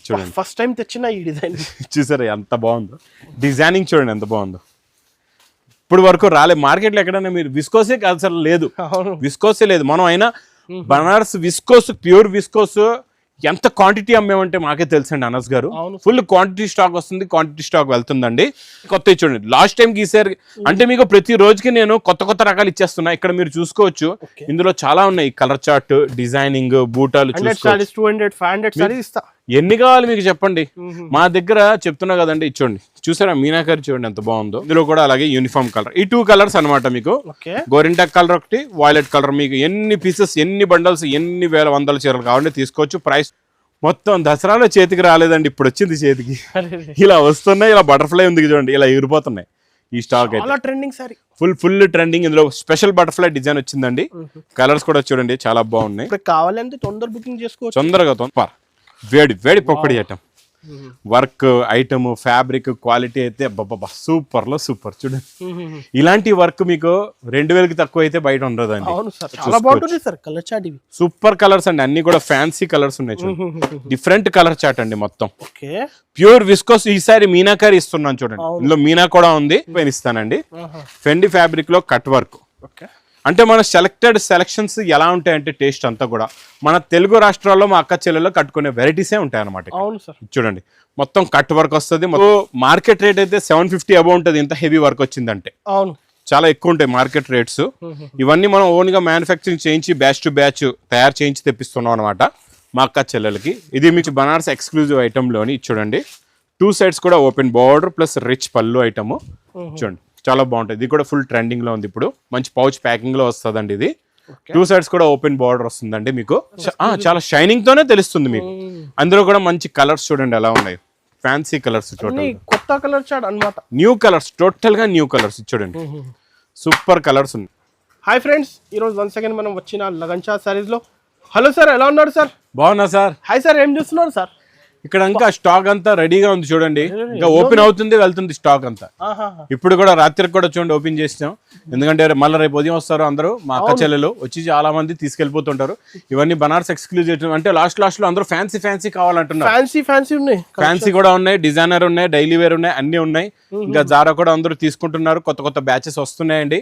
చూడండి first time తెచ్చిన ఈ డిజైన్ చూసారా ఎంత బాగుందో, డిజైనింగ్ చూడండి ఎంత బాగుందో. ఇప్పుడు వరకు రాలే మార్కెట్లో ఎక్కడైనా మీరు విస్కోసే కాదు సార్, లేదు విస్కోసే లేదు. మనం అయినా బనారస్ విస్కోస్, ప్యూర్ విస్కోస్ ఎంత క్వాంటిటీ అమ్మేమంటే మాకే తెలుసండి అనస్ గారు. ఫుల్ క్వాంటిటీ స్టాక్ వస్తుంది, క్వాంటిటీ స్టాక్ వెళ్తుందండి. కొత్త చూడండి లాస్ట్ టైం గీసారు అంటే మీకు ప్రతి రోజుకి నేను కొత్త కొత్త రకాలు ఇచ్చేస్తున్నా. ఇక్కడ మీరు చూసుకోవచ్చు ఇందులో చాలా ఉన్నాయి, కలర్ చార్ట్, డిజైనింగ్, బూటాలు. 200, 500 ఇస్తా. ఎన్ని కావాలి మీకు చెప్పండి, మా దగ్గర చెప్తున్నా కదండి. చూడండి చూసారా మీనాకరి చూడండి ఎంత బాగుందో. ఇందులో కూడా అలాగే యూనిఫామ్ కలర్, ఈ 2 కలర్స్ అనమాట మీకు. గోరింటాక్ కలర్ ఒకటి, వైలెట్ కలర్. మీకు ఎన్ని పీసెస్, ఎన్ని బండల్స్, ఎన్ని వేల వందల చీరలు కావాలంటే తీసుకోవచ్చు. ప్రైస్ మొత్తం దసరాలో చేతికి రాలేదండి, ఇప్పుడు వచ్చింది చేతికి. ఇలా వస్తున్నాయి, ఇలా బటర్ఫ్లై ఉంది చూడండి, ఇలా ఎగిరిపోతున్నాయి. ఈ స్టాక్ అయితే ట్రెండింగ్ సారీ, ఫుల్ ట్రెండింగ్. ఇందులో స్పెషల్ బటర్ఫ్లై డిజైన్ వచ్చిందండి. కలర్స్ కూడా చూడండి చాలా బాగున్నాయి. కావాలంటే తొందర బుకింగ్ చేసుకోవచ్చు, తొందరగా వేడి పొక్కడి item, work item, fabric quality అయితే సూపర్ లో సూపర్. చూడండి ఇలాంటి వర్క్ మీకు 2000కి తక్కువ అయితే బయట ఉండదండి. సూపర్ కలర్స్ అండి, అన్ని కూడా ఫ్యాన్సీ కలర్స్ ఉన్నాయి. చూడండి డిఫరెంట్ కలర్ చార్ట్ అండి మొత్తం. Pure viscose. ఈసారి మీనాకారి ఇస్తున్నాను చూడండి, ఇందులో మీనా కూడా ఉంది. ఇస్తానండి ఫెండి ఫ్యాబ్రిక్ లో కట్ వర్క్. అంటే మన సెలక్షన్స్ ఎలా ఉంటాయంటే టేస్ట్ అంతా కూడా మన తెలుగు రాష్ట్రాల్లో మా అక్క చెల్లెల్లో కట్టుకునే వెరైటీసే ఉంటాయి అనమాట. చూడండి మొత్తం కట్ వర్క్ వస్తుంది. మార్కెట్ రేట్ అయితే 750 అబౌవ్ ఉంటుంది, ఇంత హెవీ వర్క్ వచ్చిందంటే. చాలా ఎక్కువ ఉంటాయి మార్కెట్ రేట్స్. ఇవన్నీ మనం ఓన్ గా మ్యానుఫ్యాక్చరింగ్ చేయించి బ్యాచ్ టు బ్యాచ్ తయారు చేయించి తెప్పిస్తున్నాం అనమాట మా అక్క చెల్లెలకి. ఇది మీకు బనారస్ ఎక్స్క్లూజివ్ ఐటమ్ లోని చూడండి 2 సైడ్స్ కూడా ఓపెన్ బార్డర్ ప్లస్ రిచ్ పళ్ళు ఐటమ్. చూడండి చాలా బాగుంటుంది. ఇది కూడా ఫుల్ ట్రెండింగ్ లో ఉంది ఇప్పుడు, మంచి పౌచ్ ప్యాకింగ్ లో వస్తుందండి. ఇది 2 సైడ్స్ కూడా ఓపెన్ బార్డర్ వస్తుందండి మీకు. చాలా షైనింగ్ తోనే తెలుస్తుంది మీకు. అందులో కూడా మంచి కలర్స్ చూడండి ఎలా ఉన్నాయి, ఫ్యాన్సీ కలర్స్. చూడండి కొత్త కలర్ చార్ట్ అన్నమాట, న్యూ కలర్స్, టోటల్ గా న్యూ కలర్స్. చూడండి సూపర్ కలర్స్ ఉన్నాయి. హాయ్ ఫ్రెండ్స్, ఈరోజు వన్స్ అగైన్ మనం వచ్చిన లగన్ షా సారీస్ లో. హలో సార్, ఎలా ఉన్నారు సార్? బాగున్నా సార్. హాయ్ సార్, ఏం చూస్తున్నారు సార్? ఇక్కడ ఇంకా స్టాక్ అంతా రెడీగా ఉంది చూడండి, ఇంకా ఓపెన్ అవుతుంది వెళ్తుంది స్టాక్ అంతా. ఇప్పుడు కూడా రాత్రికి కూడా చూడండి ఓపెన్ చేసినాం, ఎందుకంటే మళ్ళీ రేపు ఉదయం వస్తారు అందరూ మా అక్క చెల్లెలు వచ్చి చాలా మంది తీసుకెళ్లిపోతుంటారు. ఇవన్నీ బనారస్ ఎక్స్క్లూజివ్ అంటే లాస్ట్ లో అందరూ ఫ్యాన్సీ కావాలంటున్నారు. ఫ్యాన్సీ కూడా ఉన్నాయి, డిజైనర్ ఉన్నాయి, డైలీ వేర్ ఉన్నాయి, అన్ని ఉన్నాయి. ఇంకా జారా కూడా అందరూ తీసుకుంటున్నారు, కొత్త బ్యాచెస్ వస్తున్నాయండి.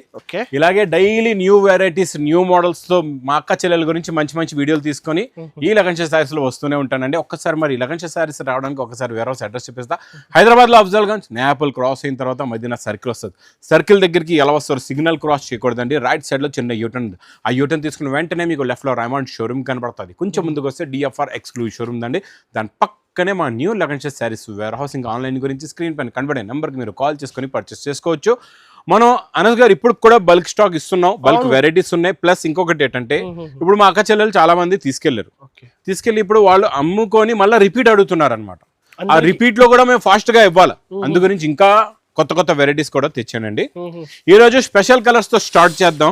ఇలాగే daily new varieties, new models తో మా అక్క చెల్లెల గురించి మంచి వీడియోలు తీసుకొని ఈ లగన్ షా సారీస్ లో వస్తూనే ఉంటానండి. ఒక్కసారి మరి లగన్ షా సారీస్ రావడానికి ఒకసారి వేరే అడ్రస్ చూపిస్తా. హైదరాబాద్ లో అఫ్జల్ గంజ్ నేపల్ క్రాస్ అయిన తర్వాత మదీనా సర్కిల్ వస్తుంది. సర్కిల్ దగ్గరికి ఎలా వస్తారు, సిగ్నల్ క్రాస్ చేయకూడదండి. రైట్ సైడ్ లో చిన్న యూటర్న్, ఆ యూటర్న్ తీసుకున్న వెంటనే మీకు లెఫ్ట్ లో రైమండ్ షోరూమ్ కనబడుతుంది. కొంచెం ముందుకు వస్తే డిఎఫ్ఆర్ ఎక్స్క్లూజివ్ షోరూమ్ అండి. దాని పక్కనే మా new Lagan Shah sarees warehouse. ఇంకా ఆన్లైన్ గురించి స్క్రీన్ పైన కనబడే నెంబర్కి మీరు కాల్ చేసుకుని పర్చేస్ చేసుకోవచ్చు. మనం అనస్ గారు ఇప్పుడు కూడా బల్క్ స్టాక్ ఇస్తున్నాం, బల్క్ వెరైటీస్ ఉన్నాయి. ప్లస్ ఇంకొకటి ఏంటంటే ఇప్పుడు మా అక్క చెల్లెలు చాలా మంది తీసుకెళ్లి ఇప్పుడు వాళ్ళు అమ్ముకొని మళ్ళీ రిపీట్ అడుగుతున్నారు అనమాట. ఆ రిపీట్ లో కూడా మేము ఫాస్ట్ గా ఇవ్వాలి, అందు గురించి ఇంకా కొత్త వెరైటీస్ కూడా తెచ్చానండి. ఈ రోజు స్పెషల్ కలర్స్ తో స్టార్ట్ చేద్దాం.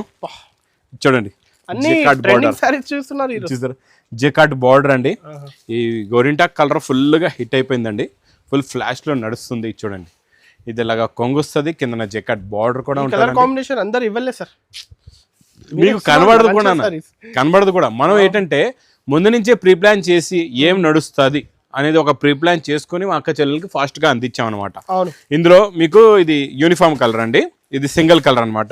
చూడండి జెకార్డ్ బార్డర్ అండి. ఈ గోరింటాక్ కలర్ ఫుల్ గా హిట్ అయిపోయిందండి, ఫుల్ ఫ్లాష్ లో నడుస్తుంది. చూడండి ఇది ఇలాగా కొంగుస్తుంది, కింద జెకార్డ్ బార్డర్ కూడా ఉంటుంది. మీకు కనబడదు కూడా. మనం ఏంటంటే ముందు నుంచే ప్రీ ప్లాన్ చేసి ఏం నడుస్తుంది అనేది ఒక ప్రీ ప్లాన్ చేసుకుని మా అక్క చెల్లెలకి ఫాస్ట్ గా అందించాం అనమాట. ఇందులో మీకు ఇది యూనిఫామ్ కలర్ అండి, ఇది సింగిల్ కలర్ అనమాట.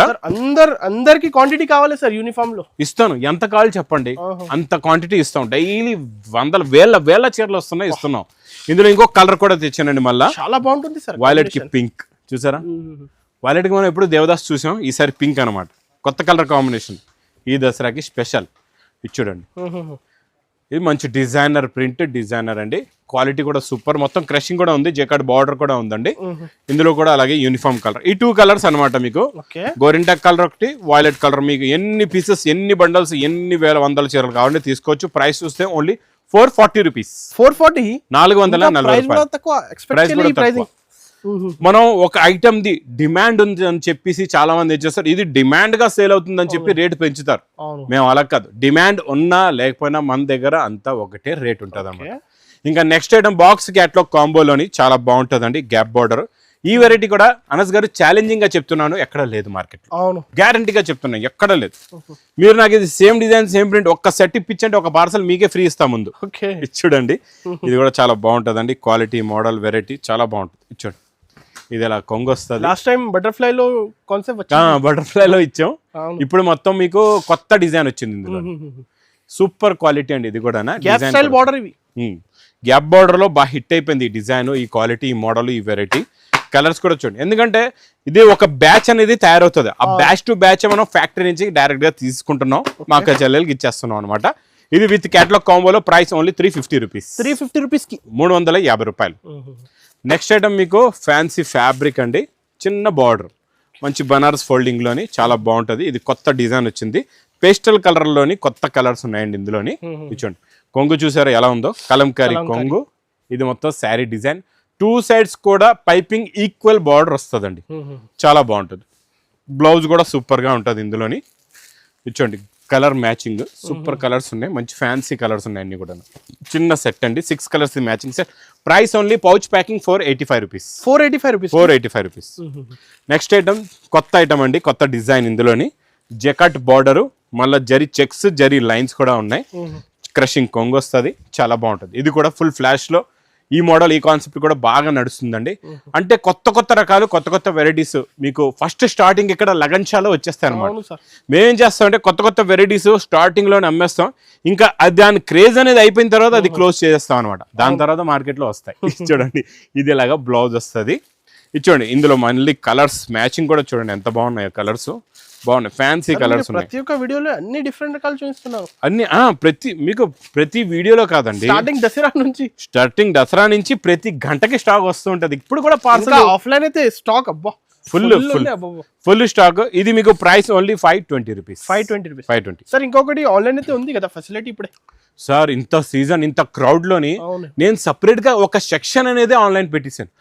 అందరికి క్వాంటిటీ కావాలి సార్, యూనిఫామ్ లో ఇస్తాను. ఎంత కావాలి చెప్పండి, అంత క్వాంటిటీ ఇస్తాం. డైలీ వందల వేల చీరలు వస్తున్నాయి, ఇస్తున్నాం. ఇందులో ఇంకొక కలర్ కూడా తెచ్చానండి, మళ్ళీ చాలా బాగుంటుంది సార్. వైలెట్ కి పింక్ చూసారా, వైలెట్ కి మనం ఎప్పుడు దేవదాస్ చూసాం, ఈసారి పింక్ అనమాట. కొత్త కలర్ కాంబినేషన్ ఈ దసరాకి స్పెషల్. ఇది చూడండి, ఇది మంచి డిజైనర్ ప్రింట్, డిజైనర్ అండి. క్వాలిటీ కూడా సూపర్, మొత్తం క్రషింగ్ కూడా ఉంది, జెకార్డ్ బార్డర్ కూడా ఉందండి. ఇందులో కూడా అలాగే యూనిఫామ్ కలర్, ఈ 2 కలర్స్ అనమాట మీకు. గోరింటాక్ కలర్ ఒకటి, వైలెట్ కలర్. మీకు ఎన్ని పీసెస్, ఎన్ని బండల్స్, ఎన్ని వేల వందల చీరలు కావాలంటే తీసుకోవచ్చు. ప్రైస్ చూస్తే ఓన్లీ 440 రూపీస్. 440 440. మనం ఒక ఐటమ్ ది డిమాండ్ ఉంది అని చెప్పేసి చాలా మంది ఏం చేస్తారు, ఇది డిమాండ్ గా సేల్ అవుతుంది అని చెప్పి రేటు పెంచుతారు. మేము అలా కాదు, డిమాండ్ ఉన్నా లేకపోయినా మన దగ్గర అంతా ఒకటే రేట్ ఉంటుంది అన్నమాట. ఇంకా నెక్స్ట్ ఐటమ్ బాక్స్ క్యాట్లాగ్ కాంబోలోని చాలా బాగుంటుందండి. గ్యాప్ బార్డర్, ఈ వెరైటీ కూడా అనస్ గారు ఛాలెంజింగ్ గా చెప్తున్నాను, ఎక్కడ లేదు మార్కెట్, అవును గ్యారంటీగా చెప్తున్నాను, ఎక్కడ లేదు. మీరు నాకు ఇది సేమ్ డిజైన్ సేమ్ ప్రింట్ ఒక్క సెట్ ఇప్పించండి, ఒక పార్సల్ మీకే ఫ్రీ ఇస్తా ముందు. ఓకే చూడండి, ఇది కూడా చాలా బాగుంటుందండి, క్వాలిటీ మోడల్ వెరైటీ చాలా బాగుంటుంది. ఇచ్చోండి, ఇది ఇలా కొంగు వస్తుంది. లాస్ట్ టైం బటర్ఫ్లై లో కాన్సెప్ట్ వచ్చింది, బటర్ఫ్లై లో ఇచ్చాం, ఇప్పుడు మొత్తం మీకు కొత్త డిజైన్ వచ్చింది ఇందులో. సూపర్ క్వాలిటీ అండి ఇది కూడా. గ్యాప్ స్టైల్ బార్డర్ ఇవి, గ్యాప్ బార్డర్ లో బాగా హిట్ అయిపోయింది ఈ డిజైన్, ఈ క్వాలిటీ, ఈ మోడల్, ఈ వెరైటీ. కలర్స్ కూడా చూడండి, ఎందుకంటే ఇది ఒక బ్యాచ్ అనేది తయారవుతుంది, ఆ బ్యాచ్ టు బ్యాచ్ మనం ఫ్యాక్టరీ నుంచి డైరెక్ట్ గా తీసుకుంటున్నాం, మా అక్క చెల్లెలకి ఇచ్చేస్తున్నాం అనమాట. ఇది విత్ క్యాటలాగ్ కాంబోలో ప్రైస్ ఓన్లీ 350 రూపీస్, 350 రూపీస్ కి 350 రూపాయలు. నెక్స్ట్ ఐటమ్ మీకు ఫ్యాన్సీ ఫ్యాబ్రిక్ అండి, చిన్న బార్డర్, మంచి బనారస్ ఫోల్డింగ్ లోని చాలా బాగుంటది. ఇది కొత్త డిజైన్ వచ్చింది, పేస్టల్ కలర్ లోని కొత్త కలర్స్ ఉన్నాయండి ఇందులోని. చూడండి, కొంగు చూసారా ఎలా ఉందో, కలంకారీ కొంగు. ఇది మొత్తం శారీ డిజైన్, 2 సైడ్స్ కూడా పైపింగ్ ఈక్వల్ బార్డర్ వస్తుందండి, చాలా బాగుంటుంది. బ్లౌజ్ కూడా సూపర్ గా ఉంటుంది ఇందులోని. చూడండి, కలర్ మ్యాచింగ్ సూపర్ కలర్స్ ఉన్నాయి, మంచి ఫ్యాన్సీ కలర్స్ ఉన్నాయి అన్ని కూడా. చిన్న సెట్ అండి, 6 colours matching set. Price only pouch packing 485 rupees, 485 rupees. Next item కొత్త ఐటమ్ అండి, కొత్త డిజైన్ ఇందులోని. జకాట్ బార్డరు, మళ్ళీ జరీ చెక్స్, జరీ లైన్స్ కూడా ఉన్నాయి, క్రషింగ్ కొంగు వస్తుంది, చాలా బాగుంటుంది. ఇది కూడా ఫుల్ ఫ్లాష్ లో ఈ మోడల్, ఈ కాన్సెప్ట్ కూడా బాగా నడుస్తుందండి. అంటే కొత్త కొత్త రకాలు, కొత్త కొత్త వెరైటీస్ మీకు ఫస్ట్ స్టార్టింగ్ ఇక్కడ లగన్షాలో వచ్చేస్తాయి అనమాట. మేమేం చేస్తామంటే కొత్త కొత్త వెరైటీస్ స్టార్టింగ్ లోనే అమ్మేస్తాం, ఇంకా దాని క్రేజ్ అనేది అయిపోయిన తర్వాత అది క్లోజ్ చేస్తాం అనమాట, దాని తర్వాత మార్కెట్ లో వస్తాయి. చూడండి, ఇది ఇలాగా బ్లౌజ్ వస్తుంది. ఇది చూడండి, ఇందులో మళ్ళీ కలర్స్ మ్యాచింగ్ కూడా చూడండి ఎంత బాగున్నాయో, కలర్స్ బాగున్నాయి, ఫ్యాన్సీ కలర్స్ ఉన్నాయి. ప్రతి ఒక్క వీడియోలో అన్ని డిఫరెంట్ రకాలు చూపిస్తున్నారు, అన్ని ప్రతి వీడియోలో కాదండి, స్టార్టింగ్ దసరా నుంచి ప్రతి గంటకి స్టాక్ వస్తూ ఉంటది. ఇప్పుడు కూడా పార్సల్ ఆఫ్లైన్ అయితే స్టాక్ అబ్బా ఫుల్ స్టాక్. ఇది మీకు ప్రైస్ ఓన్లీ 520 రూపీస్, 520. సార్ ఇంకొకటి ఆన్లైన్ అయితే ఉంది కదా ఫెసిలిటీ ఇప్పుడే. సార్ ఇంత సీజన్, ఇంత క్రౌడ్ లోని నేను సపరేట్ గా ఒక సెక్షన్ అనేది ఆన్లైన్ పెట్టేశాను,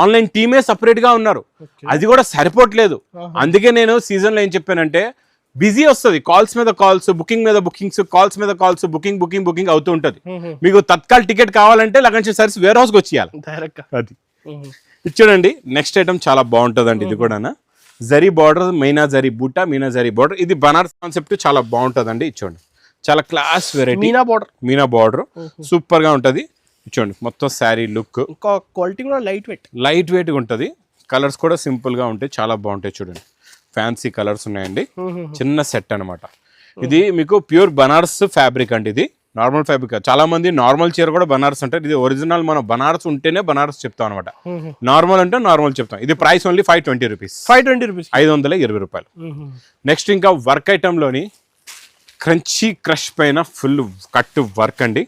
ఆన్లైన్ టీమే సపరేట్ గా ఉన్నారు, అది కూడా సరిపోవట్లేదు. అందుకే నేను సీజన్ లో ఏం చెప్పానంటే, బిజీ వస్తుంది, కాల్స్ మీద కాల్స్, బుకింగ్ మీద బుకింగ్స్, కాల్స్ మీద కాల్స్, బుకింగ్ అవుతూ ఉంటది. మీకు తత్కాల్ టికెట్ కావాలంటే లగన్ సర్వీస్ వేర్ హౌస్ కి వచ్చేయాలి, అది చూడండి. నెక్స్ట్ ఐటమ్ చాలా బాగుంటదండి, ఇది కూడా జరీ బార్డర్, మీనా జరీ బూటా, మీనా జరీ బార్డర్. ఇది బనారస్ కాన్సెప్ట్ చాలా బాగుంటదండి. చూడండి, చాలా class variety, Meena border super గా ఉంటది. చూడండి, మొత్తం శారీ లుక్, క్వాలిటీ కూడా లైట్ వెయిట్ గా ఉంటది. కలర్స్ కూడా సింపుల్ గా ఉంటాయి, చాలా బాగుంటాయి. చూడండి, ఫ్యాన్సీ కలర్స్ ఉన్నాయండి, చిన్న సెట్ అన్నమాట. ఇది మీకు ప్యూర్ బనారస్ ఫ్యాబ్రిక్ అండి, ఇది నార్మల్ ఫ్యాబ్రిక్. చాలా మంది నార్మల్ చీర కూడా బనారస్ అంటారు, ఇది ఒరిజినల్. మనం బనారస్ ఉంటేనే బనారస్ చెప్తాం అనమాట, నార్మల్ అంటే నార్మల్ చెప్తాం. ఇది ప్రైస్ ఓన్లీ 520 రూపీస్, 520 రూపాయలు. నెక్స్ట్ ఇంకా వర్క్ ఐటమ్ లోని క్రంచీ క్రష్ పైన ఫుల్ కట్ వర్క్ అండి.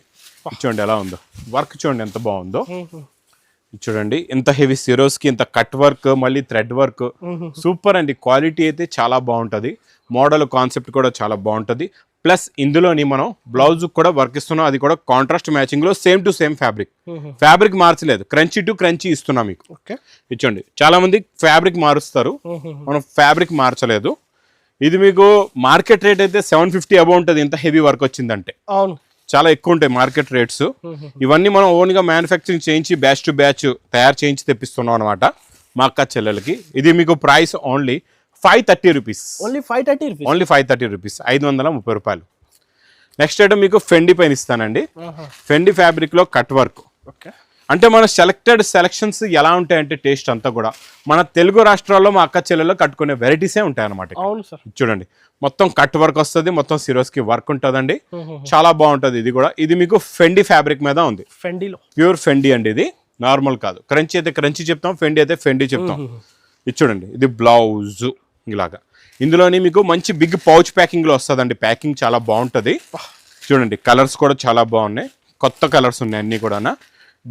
చూడండి ఎలా ఉందో వర్క్, చూడండి ఎంత బాగుందో. చూడండి, ఇంత హెవీ సిరోస్ కి ఇంత కట్ వర్క్, మళ్ళీ థ్రెడ్ వర్క్, సూపర్ అండి. క్వాలిటీ అయితే చాలా బాగుంటది, మోడల్ కాన్సెప్ట్ కూడా చాలా బాగుంటది. ప్లస్ ఇందులోని మనం బ్లౌజ్ కూడా వర్క్ ఇస్తున్నాం, అది కూడా కాంట్రాస్ట్ మ్యాచింగ్ లో సేమ్ టు సేమ్ ఫ్యాబ్రిక్ మార్చలేదు, క్రంచీ టు క్రంచీ ఇస్తున్నాం మీకు. ఇచ్చండి, చాలా మంది ఫ్యాబ్రిక్ మారుస్తారు, మనం ఫ్యాబ్రిక్ మార్చలేదు. ఇది మీకు మార్కెట్ రేట్ అయితే 750 అబౌవ్ ఉంటుంది, ఇంత హెవీ వర్క్ వచ్చిందంటే. అవును, చాలా ఎక్కువ ఉంటాయి మార్కెట్ రేట్స్. ఇవన్నీ మనం ఓన్ గా మ్యానుఫ్యాక్చరింగ్ చేయించి బ్యాచ్ టు బ్యాచ్ తయారు చేయించి తెప్పిస్తున్నాం అనమాట మా అక్క చెల్లెలకి. ఇది మీకు price only 530 rupees, only 530 rupees, 530 రూపాయలు. నెక్స్ట్ ఐటమ్ మీకు ఫెండి పైన ఇస్తానండి, ఫెండి ఫ్యాబ్రిక్ లో కట్ వర్క్. అంటే మన సెలక్షన్స్ ఎలా ఉంటాయంటే, టేస్ట్ అంతా కూడా మన తెలుగు రాష్ట్రాల్లో మా అక్క చెల్లెల్లో కట్టుకునే వెరైటీసే ఉంటాయి అనమాట. చూడండి, మొత్తం కట్ వర్క్ వస్తుంది, మొత్తం సిరోస్ కి వర్క్ ఉంటుందండి, చాలా బాగుంటది. ఇది కూడా, ఇది మీకు ఫెండి ఫ్యాబ్రిక్ మీద ఉంది, ప్యూర్ ఫెండి అండి. ఇది నార్మల్ కాదు, క్రంచీ అయితే క్రంచీ చెప్తాం, ఫెండి అయితే ఫెండి చెప్తాం. ఇది చూడండి, ఇది బ్లౌజ్ ఇలాగా. ఇందులోని మీకు మంచి బిగ్ పౌచ్ ప్యాకింగ్ లో వస్తుందండి, ప్యాకింగ్ చాలా బాగుంటది. చూడండి, కలర్స్ కూడా చాలా బాగున్నాయి, కొత్త కలర్స్ ఉన్నాయి అన్ని కూడా,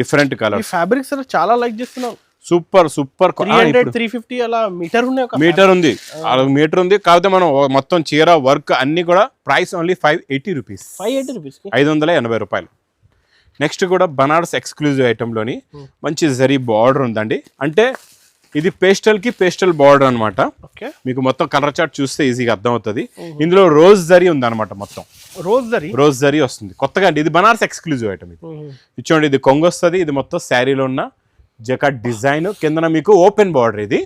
డిఫరెంట్ కలర్స్. ఫ్యాబ్రిక్స్ చాలా లైక్ చేస్తున్నాం, సూపర్ 350 అలా మీటర్ ఉంది, మీటర్ ఉంది. కాకపోతే మనం మొత్తం చీర వర్క్ అన్ని కూడా ప్రైస్ ఓన్లీ 580 రూపీస్, 580 రూపాయలు. నెక్స్ట్ కూడా బనారస్ ఎక్స్క్లూజివ్ ఐటమ్ లోని మంచి జరీ బార్డర్ ఉందండి. అంటే ఇది పేస్టల్ కి పేస్టల్ బార్డర్ అనమాట. మీకు మొత్తం కలర్ చార్ట్ చూస్తే ఈజీగా అర్థం అవుతుంది. ఇందులో రోజ్ జరీ ఉంది అనమాట, మొత్తం రోజ్ జరీ వస్తుంది కొత్తగా అండి. ఇది బనారస్ ఎక్స్క్లూజివ్ ఐటమ్. ఇది చూడండి, ఇది కొంగు వస్తుంది. ఇది మొత్తం శారీలో ఉన్న జకాట్ డిజైన్ కింద మీకు ఓపెన్ బార్డర్. ఇది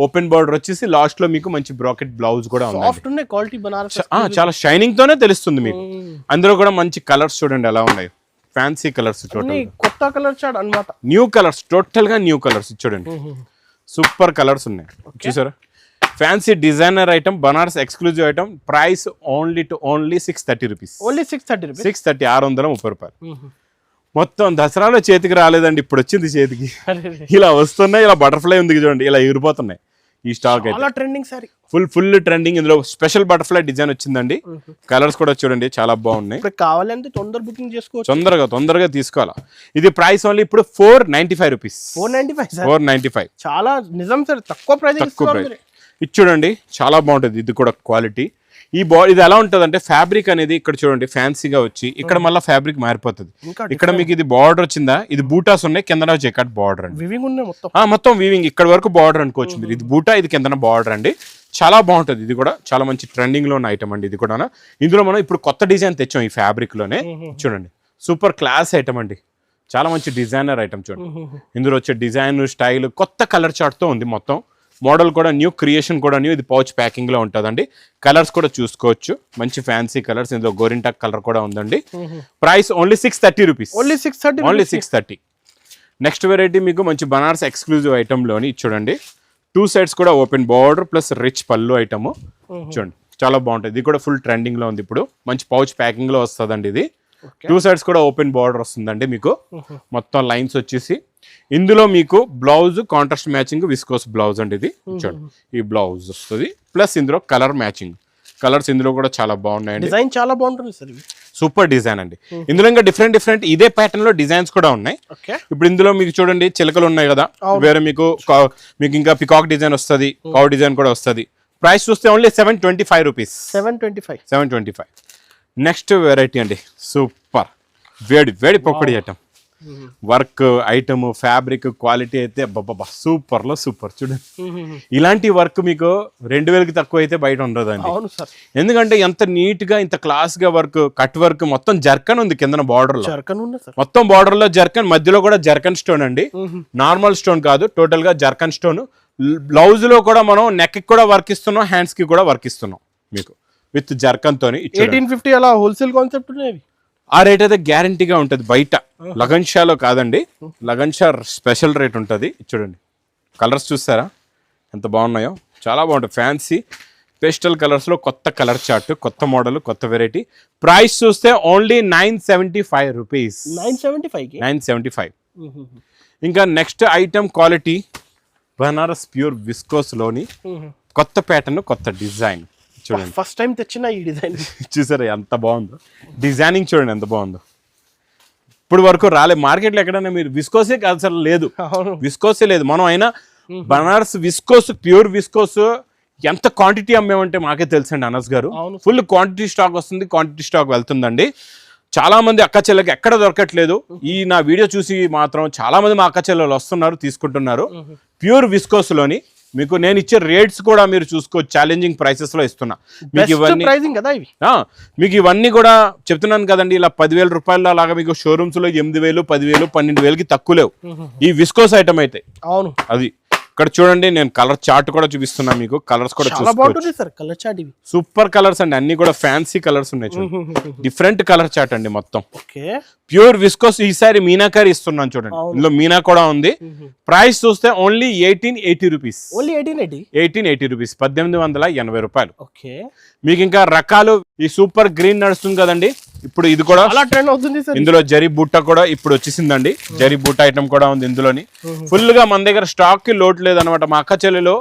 ఓపెన్ బార్డర్ వచ్చేసి లాస్ట్ లో మీకు మంచి బ్రాకెట్ బ్లౌజ్ కూడా ఉంది. సాఫ్ట్ ఉన్నాయి, క్వాలిటీ బనారస్ చాలా షైనింగ్ తోనే తెలుస్తుంది మీకు. అందులో కూడా మంచి కలర్స్ చూడండి ఎలా ఉన్నాయి, ఫ్యాన్సీ కలర్స్ చూడండి, కొత్త కలర్ చాట్ అన్నమాట. న్యూ కలర్స్, టోటల్ గా న్యూ కలర్స్ చూడండి, సూపర్ కలర్స్ ఉన్నాయి చూసారా. Fancy designer item, Banaras exclusive item, price only 630 rupees. Only 630. 630, 630 రూపాయలు. మొత్తం దసరాలో చేతికి రాలేదండి, ఇప్పుడు వచ్చింది చేతికి. ఇలా వస్తున్నాయి, ఇలా బటర్ఫ్లై ఉంది చూడండి, ఇలా ఎగిరిపోతున్నాయి. ఈ స్టాక్ అయితే ట్రెండింగ్ సారీ, ఫుల్ ట్రెండింగ్. ఇందులో స్పెషల్ బటర్ఫ్లై డిజైన్ వచ్చిందండి. కలర్స్ కూడా చూడండి చాలా బాగున్నాయి. కావాలంటే తొందర బుకింగ్ చేసుకోవచ్చు, తొందరగా తీసుకోవాలా. ఇది ప్రైస్ ఓన్లీ ఇప్పుడు 495 రూపీస్. 495 చాలా నిజం సార్, తక్కువ ప్రైస్. ఇది చూడండి చాలా బాగుంటుంది. ఇది కూడా క్వాలిటీ. ఇది ఎలా ఉంటుంది అంటే ఫ్యాబ్రిక్ అనేది ఇక్కడ చూడండి ఫ్యాన్సీగా వచ్చి ఇక్కడ మళ్ళీ ఫ్యాబ్రిక్ మారిపోతుంది. ఇక్కడ మీకు ఇది బార్డర్ వచ్చిందా, ఇది బూటాస్ ఉన్నాయి, కింద జకాట్ బార్డర్ అండి. మొత్తం వీవింగ్ ఇక్కడ వరకు బార్డర్ అనుకోవచ్చు మీరు. ఇది బూటా, ఇది కింద బార్డర్ అండి. చాలా బాగుంటుంది. ఇది కూడా చాలా మంచి ట్రెండింగ్ లో ఉన్న ఐటమ్ అండి. ఇది కూడా ఇందులో మనం ఇప్పుడు కొత్త డిజైన్ తెచ్చాం ఈ ఫ్యాబ్రిక్ లోనే. చూడండి సూపర్ క్లాస్ ఐటమ్ అండి, చాలా మంచి డిజైనర్ ఐటమ్. చూడండి ఇందులో వచ్చే డిజైన్ స్టైల్ కొత్త కలర్ చార్ట్ తో ఉంది. మొత్తం మోడల్ కూడా న్యూ, క్రియేషన్ కూడా న్యూ. ఇది పౌచ్ ప్యాకింగ్ లో ఉంటుందండి. కలర్స్ కూడా చూసుకోవచ్చు, మంచి ఫ్యాన్సీ కలర్స్. ఇందులో గోరింటాక్ కలర్ కూడా ఉందండి. Price only 630 rupees. Only 630. Next variety మీకు మంచి బనారస్ ఎక్స్క్లూజివ్ ఐటమ్ లోని చూడండి, 2 సైడ్స్ కూడా ఓపెన్ బార్డర్ ప్లస్ రిచ్ పళ్ళు ఐటమ్. చూడండి చాలా బాగుంటుంది. ఇది కూడా ఫుల్ ట్రెండింగ్ లో ఉంది ఇప్పుడు. మంచి పౌచ్ ప్యాకింగ్ లో వస్తుందండి. ఇది 2 సైడ్స్ కూడా ఓపెన్ బార్డర్ వస్తుందండి మీకు. మొత్తం లైన్స్ వచ్చేసి ఇందులో మీకు blouse contrast matching viscose blouse అండి. ఇది చూడండి ఈ బ్లౌజ్ వస్తుంది, ప్లస్ ఇందులో కలర్ మ్యాచింగ్. కలర్స్ ఇందులో కూడా చాలా బాగున్నాయండి. డిజైన్ చాలా బాగుంటుంది సార్, సూపర్ డిజైన్ అండి. ఇందులో ఇంకా డిఫరెంట్ ఇదే ప్యాటర్న్ లో డిజైన్స్ కూడా ఉన్నాయి. ఇప్పుడు ఇందులో మీకు చూడండి చిలకలు ఉన్నాయి కదా, వేరే మీకు ఇంకా పికాక్ డిజైన్ వస్తుంది, కౌ డిజైన్ కూడా వస్తుంది. ప్రైస్ చూస్తే ఓన్లీ 725 రూపీస్. 725. నెక్స్ట్ వెరైటీ అండి, సూపర్ వేడి పొక్కడి item. Work item, fabric quality అయితే సూపర్ లో సూపర్. చూడండి ఇలాంటి వర్క్ మీకు 2000కి తక్కువ అయితే బయట ఉండదండి. ఎందుకంటే ఎంత నీట్ గా ఇంత క్లాస్ గా వర్క్, కట్ వర్క్, మొత్తం జర్కన్ ఉంది కింద బార్డర్ లో. మొత్తం బార్డర్ లో జర్కన్, మధ్యలో కూడా జర్కన్ స్టోన్ అండి. నార్మల్ స్టోన్ కాదు, టోటల్ గా జర్కన్ స్టోన్. బ్లౌజ్ లో కూడా మనం నెక్ కి కూడా వర్క్ ఇస్తున్నాం, హ్యాండ్స్ కి కూడా వర్క్ ఇస్తున్నాం మీకు విత్ జర్కన్ తోని. 1850 అలా హోల్సేల్ కాన్సెప్ట్ ఉన్నాయి. ఆ రేట్ అయితే గ్యారంటీగా ఉంటుంది. బయట లగన్ షాలో కాదండి, లగన్ షా స్పెషల్ రేట్ ఉంటుంది. చూడండి కలర్స్ చూస్తారా ఎంత బాగున్నాయో, చాలా బాగుంటుంది. ఫ్యాన్సీ పేస్టల్ కలర్స్ లో కొత్త కలర్ చార్ట్, కొత్త మోడల్, కొత్త వెరైటీ. ప్రైస్ చూస్తే ఓన్లీ 975 రూపీస్. 975. ఇంకా next item quality Banaras pure viscose లోని కొత్త ప్యాటర్న్, కొత్త డిజైన్. చూడండి ఫస్ట్ టైం తెచ్చిన ఈ డిజైన్ చూసారా ఎంత బాగుందో. డిజైనింగ్ చూడండి ఎంత బాగుందో. ఇప్పుడు వరకు రాలేదు మార్కెట్లో ఎక్కడైనా మీరు. విస్కోసే అసలు లేదు, విస్కోసే లేదు. మనం అయినా బనారస్ విస్కోస్, ప్యూర్ విస్కోస్ ఎంత క్వాంటిటీ అమ్మేమంటే మాకే తెలుసండి అనస్ గారు. ఫుల్ క్వాంటిటీ స్టాక్ వస్తుంది, క్వాంటిటీ స్టాక్ వెళ్తుందండి. చాలా మంది అక్క చెల్లెకి ఎక్కడ దొరకట్లేదు. ఈ నా వీడియో చూసి మాత్రం చాలా మంది మా అక్క చెల్లెలు వస్తున్నారు, తీసుకుంటున్నారు. ప్యూర్ విస్కోస్ లోని మీకు నేను ఇచ్చే రేట్స్ కూడా మీరు చూసుకోవచ్చు, ఛాలెంజింగ్ ప్రైసెస్ లో ఇస్తున్నా మీకు ఇవన్నీ. మీకు ఇవన్నీ కూడా చెప్తున్నాను కదండి, ఇలా 10,000 రూపాయల అలాగా మీకు షోరూమ్స్ లో 8,000, 10,000, 12,000కి తక్కువ లేవు ఈ విస్కోస్ ఐటమ్ అయితే. అవును, అది ఇక్కడ చూడండి నేను కలర్ చార్ట్ కూడా చూపిస్తున్నా మీకు. కలర్స్ కూడా సూపర్ కలర్స్ అండి, అన్ని కూడా ఫ్యాన్సీ కలర్స్ ఉన్నాయి. చూడండి డిఫరెంట్ కలర్ చార్ట్ అండి మొత్తం. Pure viscose. ఈసారి మీనాకారి ఇస్తున్నాను చూడండి, ఇందులో మీనా కూడా ఉంది. ప్రైస్ చూస్తే ఓన్లీ 1880 రూపీస్. 1880 రూపీస్, 1880 రూపాయలు. మీకు ఇంకా రకాలు, ఈ సూపర్ గ్రీన్ నడుస్తుంది కదండి, ఇప్పుడు ఇది కూడా ట్రెండ్ అవుతుంది. ఇందులో జరీ బూటా కూడా ఇప్పుడు వచ్చేసిందండి. జరీ బూటా ఐటమ్ కూడా ఉంది ఇందులోని. ఫుల్ గా మన దగ్గర స్టాక్ కి లోటు లేదనమాట. మా అక్క చెల్లెలు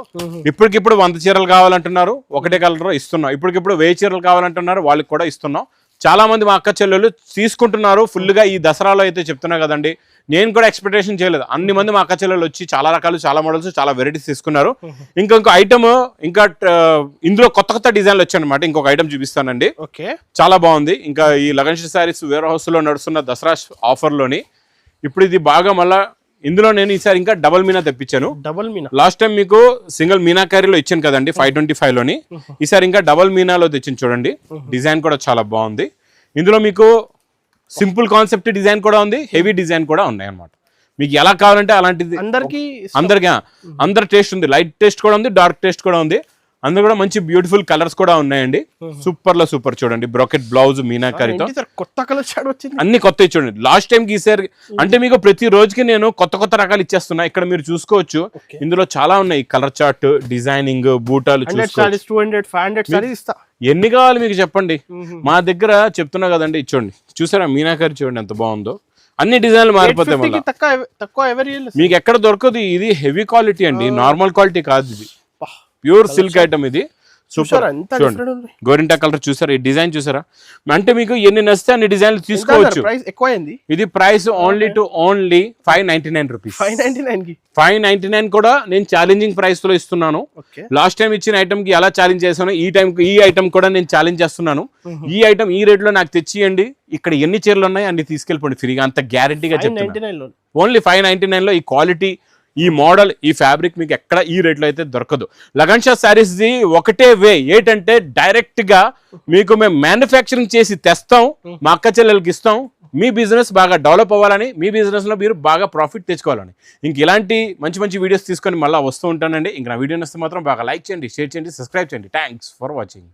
ఇప్పటికిప్పుడు 100 చీరలు కావాలంటున్నారు, ఒకటే కలర్ ఇస్తున్నాం. ఇప్పటికిప్పుడు 1000 చీరలు కావాలంటున్నారు, వాళ్ళకి కూడా ఇస్తున్నాం. చాలా మంది మా అక్క చెల్లెలు తీసుకుంటున్నారు ఫుల్ గా. ఈ దసరాలో అయితే చెప్తున్నా కదండి, నేను కూడా ఎక్స్పెక్టేషన్ చేయలేదు. అన్ని మంది మా అక్క చెల్లెలు వచ్చి చాలా రకాలు, చాలా మోడల్స్, చాలా వెరైటీస్ తీసుకున్నారు. ఇంకొక ఐటమ్, ఇంకా ఇందులో కొత్త డిజైన్లు వచ్చాయి అనమాట. ఇంకొక ఐటమ్ చూపిస్తానండి, చాలా బాగుంది. ఇంకా ఈ లగన్ శారీస్ వేర్ హౌస్ లో నడుస్తున్న దసరా ఆఫర్ లోని ఇప్పుడు ఇది బాగా మళ్ళా ఇందులో నేను ఈసారి ఇంకా డబల్ మీనా తెప్పించాను. లాస్ట్ టైం మీకు సింగిల్ మీనాకారీలో ఇచ్చాను కదండి 525 లోని. ఈసారి ఇంకా డబల్ మీనాలో తెచ్చింది. చూడండి డిజైన్ కూడా చాలా బాగుంది. ఇందులో మీకు సింపుల్ కాన్సెప్ట్ డిజైన్ కూడా ఉంది, హెవీ డిజైన్ కూడా ఉన్నాయి అన్నమాట. మీకు ఎలా కావాలంటే అలాంటిది అందరికి అందరి టేస్ట్ ఉంది, లైట్ టేస్ట్ కూడా ఉంది, డార్క్ టేస్ట్ కూడా ఉంది. అందులో కూడా మంచి బ్యూటిఫుల్ కలర్స్ కూడా ఉన్నాయండి. సూపర్ లో సూపర్ చూడండి, బ్రాకెట్ బ్లౌజ్ మీనాకారితో కొత్త కలర్ షార్ట్ వచ్చింది, అన్ని కొత్త చూడండి. లాస్ట్ టైం గీసారు అంటే మీకు ప్రతి రోజుకి నేను కొత్త రకాలు ఇచ్చేస్తున్నా. ఇక్కడ మీరు చూసుకోవచ్చు, ఇందులో చాలా ఉన్నాయి. కలర్ చార్ట్, డిజైనింగ్, బూటాలు చూసుకోవచ్చు. 200, 500 సారీస్ ఇస్తా. ఎన్ని కావాలి మీకు చెప్పండి. మా దగ్గర చెప్తున్నా కదండి, చూడండి చూసారా మీనాకారి చూడండి ఎంత బాగుందో. అన్ని డిజైన్లు మారిపోతాయి మళ్ళీ, తక్కువ ఎవరి మీకు ఎక్కడ దొరకదు. ఇది హెవీ క్వాలిటీ అండి, నార్మల్ క్వాలిటీ కాదు. ఇది ప్యూర్ సిల్క్ ఐటమ్. ఇది సూపర్. చూడండి గోరింటా కలర్ చూసారా, ఈ డిజైన్ చూసారా. అంటే మీకు ఎన్ని నచ్చితే అన్ని డిజైన్లు తీసుకోవచ్చు. ఇది ప్రైస్ ఓన్లీ 599 రూపీస్. 599 కూడా నేను ఛాలెంజింగ్ ప్రైస్ లో ఇస్తున్నాను. లాస్ట్ టైం ఇచ్చిన ఐటమ్ కి ఎలా ఛాలెంజ్ చేశాను, ఈ ఐటమ్ కూడా నేను ఛాలెంజ్ చేస్తున్నాను. ఈ ఐటమ్ ఈ రేట్ లో నాకు తెచ్చియండి. ఇక్కడ ఎన్ని చీరలు ఉన్నాయి అన్ని తీసుకెళ్ళిపోండి ఫ్రీగా, అంత గ్యారంటీగా చెప్తాను. ఓన్లీ 599 లో ఈ క్వాలిటీ, ఈ మోడల్, ఈ ఫ్యాబ్రిక్ మీకు ఎక్కడ ఈ రేట్లో అయితే దొరకదు. లగన్ షా శారీస్ ది ఒకటే వే ఏంటంటే డైరెక్ట్ గా మీకు మేము మ్యానుఫ్యాక్చరింగ్ చేసి తెస్తాం, మా అక్క చెల్లెలకి ఇస్తాం. మీ బిజినెస్ బాగా డెవలప్ అవ్వాలని, మీ బిజినెస్ లో మీరు బాగా ప్రాఫిట్ తెచ్చుకోవాలని. ఇంక ఇలాంటి మంచి వీడియోస్ తీసుకొని మళ్ళీ వస్తూ ఉంటానండి. ఇంక నా వీడియో నచ్చితే మాత్రం బాగా లైక్ చేయండి, షేర్ చేయండి, సబ్స్క్రైబ్ చేయండి. Thanks for watching.